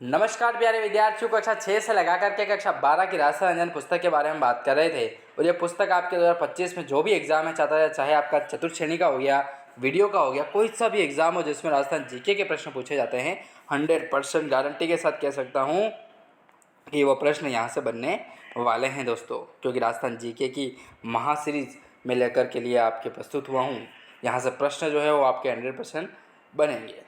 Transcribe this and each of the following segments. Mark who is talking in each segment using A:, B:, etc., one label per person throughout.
A: नमस्कार प्यारे विद्यार्थियों, कक्षा 6 से लगा करके कक्षा 12 की राष्ट्रीय रंजन पुस्तक के बारे में बात कर रहे थे। और ये पुस्तक आपके 2025 में जो भी एग्जाम है चाहता है, चाहे आपका चतुर्थ श्रेणी का हो गया, वीडियो का हो गया, कोई सा भी एग्जाम हो जिसमें राजस्थान जीके के प्रश्न पूछे जाते हैं, 100% गारंटी के साथ कह सकता हूँ कि वो प्रश्न यहाँ से बनने वाले हैं दोस्तों। क्योंकि राजस्थान जीके की महासीरीज में लेकर के लिए आपके प्रस्तुत हुआ हूँ। यहाँ से प्रश्न जो है वो आपके 100% बनेंगे।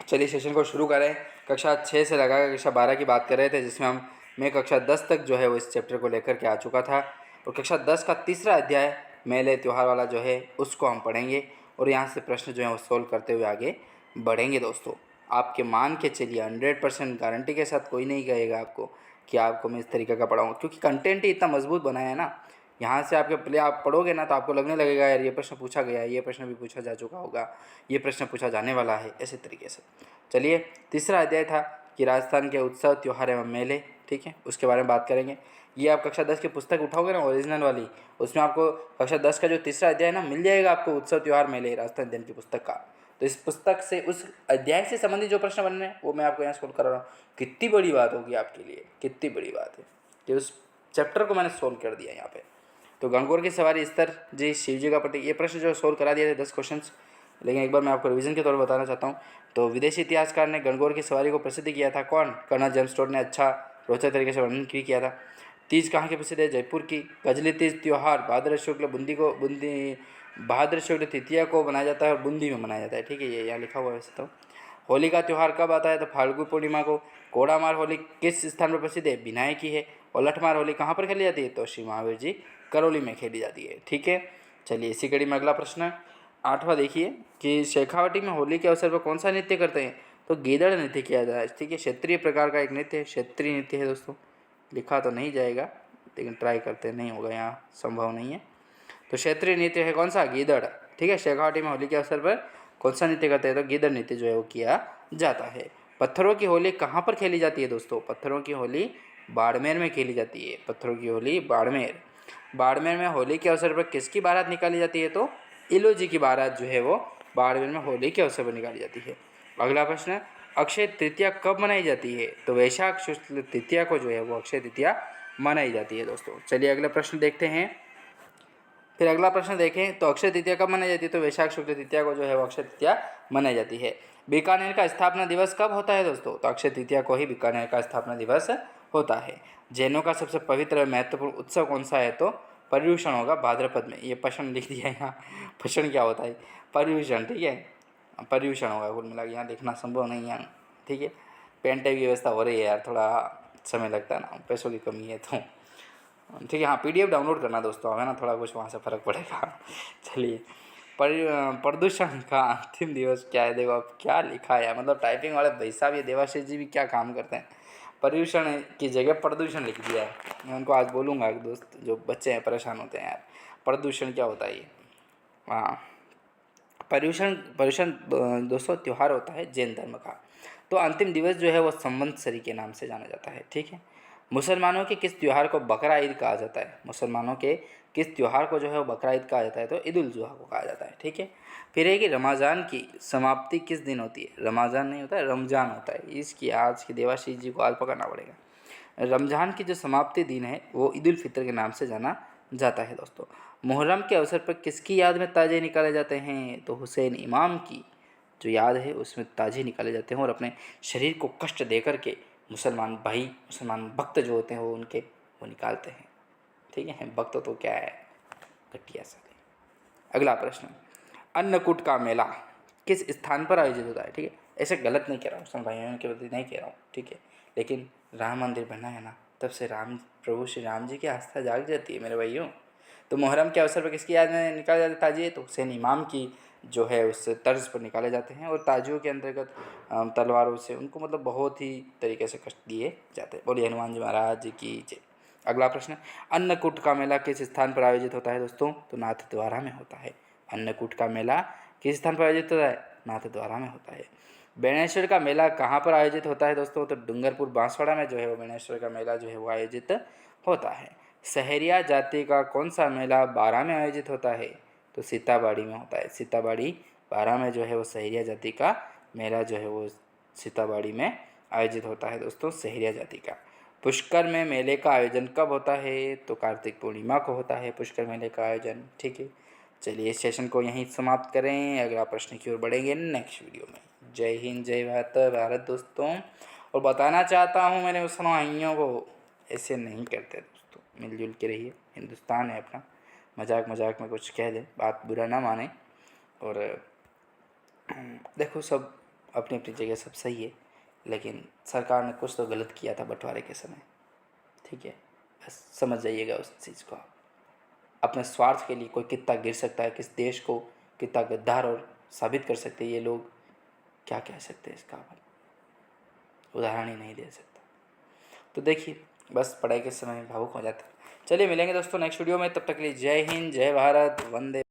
A: चलिए सेशन को शुरू करें। कक्षा 6 से लगा कक्षा 12 की बात कर रहे थे, जिसमें मैं कक्षा 10 तक जो है वो इस चैप्टर को लेकर के आ चुका था। और कक्षा 10 का तीसरा अध्याय मेले त्यौहार वाला जो है उसको हम पढ़ेंगे और यहाँ से प्रश्न जो है वो सोल्व करते हुए आगे बढ़ेंगे दोस्तों। आपके मान के चलिए 100% गारंटी के साथ कोई नहीं कहेगा आपको कि आपको मैं इस तरीके का पढ़ाऊँगा, क्योंकि कंटेंट ही इतना मजबूत बनाया है ना। यहाँ से आपके पहले आप पढ़ोगे ना तो आपको लगने लगेगा यार ये प्रश्न पूछा गया है, ये प्रश्न भी पूछा जा चुका होगा, ये प्रश्न पूछा जाने वाला है, ऐसे तरीके से। चलिए, तीसरा अध्याय था कि राजस्थान के उत्सव त्यौहार एवं मेले, ठीक है, उसके बारे में बात करेंगे। ये आप कक्षा 10 की पुस्तक उठाओगे ना, ओरिजिनल वाली, उसमें आपको कक्षा 10 का जो तीसरा अध्याय ना मिल जाएगा आपको, उत्सव त्यौहार मेले राजस्थान अध्ययन की पुस्तक का। तो इस पुस्तक से उस अध्याय से संबंधित जो प्रश्न बनने हैं वो मैं आपको यहाँ सोल्व कर रहा हूँ। कितनी बड़ी बात होगी आपके लिए, कितनी बड़ी बात है कि उस चैप्टर को मैंने सोल्व कर दिया यहाँ पे। तो गणगौर की सवारी स्तर जी, शिव जी का प्रतीक, ये प्रश्न जो सोल्व करा दिए थे 10 क्वेश्चन। लेकिन एक बार मैं आपको रिवीजन के तौर पर बताना चाहता हूँ। तो विदेशी इतिहासकार ने गणगौर की सवारी को प्रसिद्ध किया था कौन? कर्नल जेम्स टोड ने अच्छा रोचक तरीके से वर्णन किया था। तीज कहाँ की प्रसिद्ध है? जयपुर की। गजली तीज त्यौहार भाद्र शुक्ल भाद्र शुक्ल तृतीया को मनाया जाता है और बूंदी में मनाया जाता है, ठीक है, ये यहाँ लिखा हुआ है वैसे तो। होली का त्यौहार कब आता है? तो फाल्गुन पूर्णिमा को। कोड़ामार होली किस स्थान पर प्रसिद्ध है? बिनाय की है। और लठमार होली कहाँ पर खेली जाती है? तो श्री महावीर जी करौली में खेली जाती है, ठीक है। चलिए इसी कड़ी में अगला प्रश्न 8वां देखिए कि शेखावटी में होली के अवसर पर कौन सा नृत्य करते हैं? तो गीदड़ नृत्य किया जाता है, ठीक है। क्षेत्रीय प्रकार का एक नृत्य है, क्षेत्रीय नृत्य है दोस्तों। लिखा तो नहीं जाएगा लेकिन ट्राई करते, नहीं होगा, यहाँ संभव नहीं है। तो क्षेत्रीय नृत्य है कौन सा? गीदड़, ठीक है। शेखावटी में होली के अवसर पर कौन सा नृत्य करते हैं? तो गीदड़ नृत्य जो है वो किया जाता है। पत्थरों की होली कहाँ पर खेली जाती है दोस्तों? पत्थरों की होली बाड़मेर में खेली जाती है। पत्थरों की होली बाड़मेर। बाड़मेर में होली के अवसर पर किसकी बारात निकाली जाती है? तो इलो जी की बारात जो है वो बाड़मेर में होली के अवसर पर निकाली जाती है। अगला प्रश्न, अक्षय तृतीया कब मनाई जाती है? तो वैशाख शुक्ल तृतीया को जो है वो अक्षय तृतीया मनाई जाती है दोस्तों। चलिए अगला प्रश्न देखते हैं। फिर अगला प्रश्न देखें तो अक्षय तृतीया कब मनाई जाती है? तो वैशाख शुक्ल तृतीया को जो है वो अक्षय तृतीया मनाई जाती है। बीकानेर का स्थापना दिवस कब होता है दोस्तों? तो अक्षय तृतीया को ही बीकानेर का स्थापना दिवस होता है। जैनों का सबसे पवित्र और महत्वपूर्ण उत्सव कौन सा है? तो पर्युषण होगा भाद्रपद में। ये पशन लिख दिया यहाँ, पशन क्या होता है? पर्युषण, ठीक है, पर्युषण होगा कुल मिला के, यहाँ देखना संभव नहीं है, ठीक है। पेन टाइप की व्यवस्था हो रही है यार, थोड़ा समय लगता है ना, पैसों की कमी है तो, ठीक है। हाँ, PDF डाउनलोड करना दोस्तों, हमें ना थोड़ा कुछ वहाँ से फ़र्क पड़ेगा। चलिए, प्रदूषण का अंतिम दिवस क्या है? देखो अब क्या लिखा है, मतलब टाइपिंग वाले भाई साहब, ये देवाशीष जी भी क्या काम करते हैं, पर्यूषण की जगह प्रदूषण लिख दिया है। मैं उनको आज बोलूँगा कि दोस्त जो बच्चे हैं परेशान होते हैं यार, प्रदूषण क्या होता है ये। हाँ, पर्यूषण पर्यूषण दोस्तों त्यौहार होता है जैन धर्म का। तो अंतिम दिवस जो है वो संवत्सरी के नाम से जाना जाता है, ठीक है। मुसलमानों के किस त्यौहार को बकरा ईद कहा जाता है? मुसलमानों के किस त्यौहार को जो है वो बकरा ईद कहा जाता है? तो ईद उल जुहा को कहा जाता है, ठीक है। फिर है कि रमज़ान की समाप्ति किस दिन होती है? रमज़ान नहीं होता है, रमज़ान होता है। इसकी आज की देवाशीष जी को आज पकड़ना पड़ेगा। रमज़ान की जो समाप्ति दिन है वो ईद उल फितर के नाम से जाना जाता है दोस्तों। मुहर्रम के अवसर पर किसकी याद में ताजे निकाले जाते हैं? तो हुसैन इमाम की जो याद है उसमें ताजे निकाले जाते हैं और अपने शरीर को कष्ट दे करके मुसलमान भाई, मुसलमान भक्त जो होते हैं वो उनके वो निकालते हैं, ठीक है। भक्त तो क्या है, घटिया सा। अगला प्रश्न, अन्नकूट का मेला किस स्थान पर आयोजित होता है? ठीक है, ऐसे गलत नहीं कह रहा हूँ, मुसलमान भाइयों के प्रति नहीं कह रहा हूँ, ठीक है। लेकिन राम मंदिर बना है ना, तब से प्रभु श्री राम जी की आस्था जाग जाती है मेरे भाइयों। तो मुहर्रम के अवसर पर किसकी याद में निकाले जाते ताजिए? तो हुसैन इमाम की जो है उस तर्ज पर निकाले जाते हैं। और ताजियों के अंतर्गत तलवारों से उनको मतलब बहुत ही तरीके से कष्ट दिए जाते हैं। बोलिए हनुमान जी महाराज की जय। अगला प्रश्न, अन्नकूट का मेला किस स्थान पर आयोजित होता है दोस्तों? तो नाथद्वारा में होता है। अन्नकूट का मेला किस स्थान पर आयोजित होता है? नाथद्वारा में होता है। बेणेश्वर का मेला कहाँ पर आयोजित होता है दोस्तों? तो डूंगरपुर बांसवाड़ा में जो है वो बेणेश्वर का मेला जो है वो आयोजित होता है। सहरिया जाति का कौन सा मेला बारां में आयोजित होता है? तो सीताबाड़ी में होता है। सीताबाड़ी बारां में जो है वो सहरिया जाति का मेला जो है वो सीताबाड़ी में आयोजित होता है दोस्तों सहरिया जाति का। पुष्कर में मेले का आयोजन कब होता है? तो कार्तिक पूर्णिमा को होता है पुष्कर मेले का आयोजन। ठीक है, चलिए इस सेशन को यहीं समाप्त करें, अगला प्रश्न की ओर बढ़ेंगे नेक्स्ट वीडियो में। जय हिंद, जय भारत दोस्तों। और बताना चाहता हूँ मेरे मुसलमानियों को, ऐसे नहीं करते दोस्तों, मिलजुल के रहिए, हिंदुस्तान है अपना। मजाक मजाक में कुछ कह दें, बात बुरा ना माने। और देखो सब अपनी अपनी जगह सब सही है, लेकिन सरकार ने कुछ तो गलत किया था बंटवारे के समय। ठीक है, बस समझ जाइएगा उस चीज़ को। अपने स्वार्थ के लिए कोई कितना गिर सकता है, किस देश को कितना गद्दार और साबित कर सकते हैं ये लोग, क्या कह सकते हैं इसका अपन उदाहरण ही नहीं दे सकता। तो देखिए बस पढ़ाई के समय भावुक हो जाता है। चलिए मिलेंगे दोस्तों नेक्स्ट वीडियो में, तब तक के लिए जय हिंद, जय भारत, वंदे।